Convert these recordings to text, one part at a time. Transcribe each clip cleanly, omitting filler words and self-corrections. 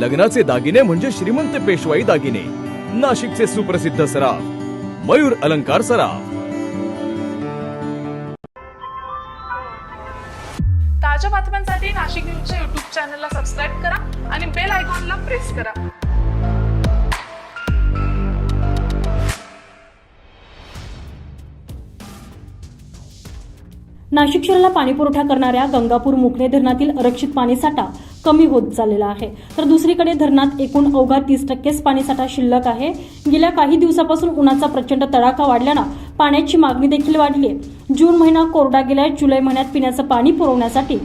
लग्नाचे दागिने म्हणजे श्रीमंत पेशवाई दागिने, नाशिकचे सुप्रसिद्ध सराफ मयूर अलंकार सराफ। ताज्या बातम्यांसाठी नाशिक न्यूजच्या YouTube चॅनलला सबस्क्राईब करा आणि बेल आयकॉनला प्रेस करा। नाशिक शहराला पाणीपुरवठा करणाऱ्या गंगापूर मुकणे धरणातील आरक्षित पाणीसाठा कमी होत चाललेला आहे, तर दुसरीकडे धरणात एकूण अवघा 30% पाणीसाठा शिल्लक आहे। गेल्या काही दिवसापासून उन्हाचा प्रचंड तडाखा वाढल्यानं पाण्याची मागणी देखील वाढली आहे। जून महिना कोरडा गेलाय, जुलै महिन्यात पिण्याचं पाणी पुरवण्यासाठी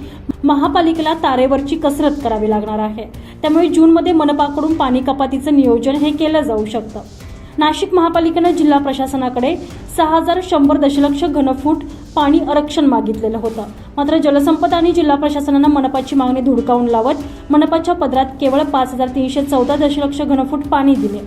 महापालिकेला तारेवरची कसरत करावी लागणार आहे। त्यामुळे जूनमध्ये मनपाकडून पाणी कपातीचं नियोजन हे केलं जाऊ शकतं। नाशिक महापालिकेनं जिल्हा प्रशासनाकडे 6100 दशलक्ष घनफूट पाणी आरक्षण मागितलेलं होतं, मात्र जलसंपदा आणि जिल्हा प्रशासनानं मनपाची मागणी धुडकावून लावत मनपाच्या पदरात केवळ 5314 दशलक्ष घनफूट पाणी दिले।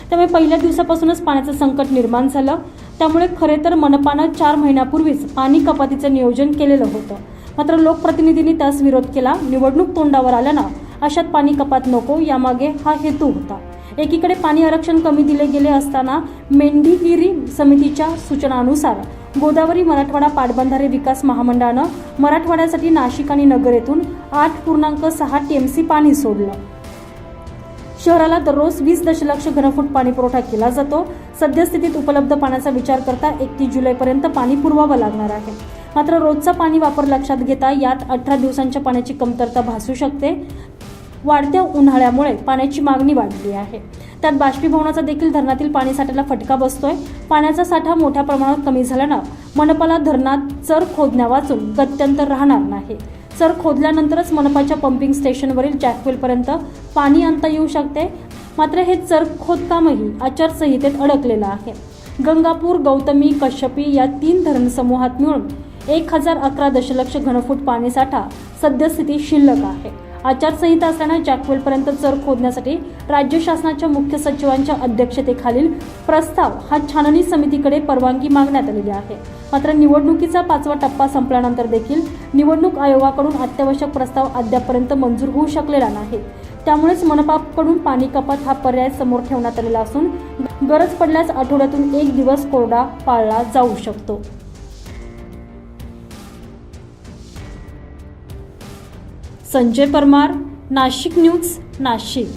त्यामुळे पहिल्या दिवसापासूनच पाण्याचं संकट निर्माण झालं। त्यामुळे खरे तर मनपानं 4 महिन्यापूर्वीच पाणी कपातीचं नियोजन केलेलं होतं, मात्र लोकप्रतिनिधींनी त्यास विरोध केला। निवडणूक तोंडावर आल्यानं अशात पाणी कपात नको यामागे हा हेतू होता। एकीकडे पाणी आरक्षण कमी दिले गेले असताना मेंढीगिरी समितीच्या सूचनानुसार गोदावरी मराठवाडा पाटबंधारे विकास महामंडळानं मराठवाड्यासाठी नाशिक आणि नगर येथून 8.6 टीएमसी पाणी सोडलं। शहराला दररोज 20 दशलक्ष घनफूट पाणी पुरवठा केला जातो। सद्यस्थितीत उपलब्ध पाण्याचा विचार करता 31 जुलैपर्यंत पाणी पुरवावं लागणार आहे, मात्र रोजचा पाणी वापर लक्षात घेता यात 18 दिवसांच्या पाण्याची कमतरता भासू शकते। वाढत्या उन्हाळ्यामुळे पाण्याची मागणी वाढली आहे, त्यात बाष्पीभवनाचा देखील धरणातील पाणीसाठ्याला फटका बसतोय। पाण्याचा साठा मोठ्या प्रमाणात कमी झाल्यानं मनपाला धरणात चर खोदण्यावाचून गत्यंतर राहणार नाही। चर खोदल्यानंतरच मनपाच्या पंपिंग स्टेशनवरील जॅकवेलपर्यंत पाणी आणता येऊ शकते, मात्र हे चर खोदकामही आचारसंहितेत अडकलेलं आहे। गंगापूर, गौतमी, कश्यपी या 3 धरणसमूहात मिळून 1011 दशलक्ष घनफूट पाणीसाठा सद्यस्थिती शिल्लक आहे। आचारसंहिता असल्यानं जॅकवेलपर्यंत चर खोदण्यासाठी राज्य शासनाच्या मुख्य सचिवांच्या अध्यक्षतेखालील प्रस्ताव हा छाननी समितीकडे परवानगी मागण्यात आलेली आहे। मात्र निवडणुकीचा 5वा टप्पा संपल्यानंतर देखील निवडणूक आयोगाकडून अत्यावश्यक प्रस्ताव अद्यापपर्यंत मंजूर होऊ शकलेला नाही। त्यामुळेच मनपाकडून पाणी कपात हा पर्याय समोर ठेवण्यात आलेला असून गरज पडल्यास आठवड्यातून 1 दिवस कोरडा पाळला जाऊ शकतो। संजय परमार, नाशिक न्यूज, नाशिक।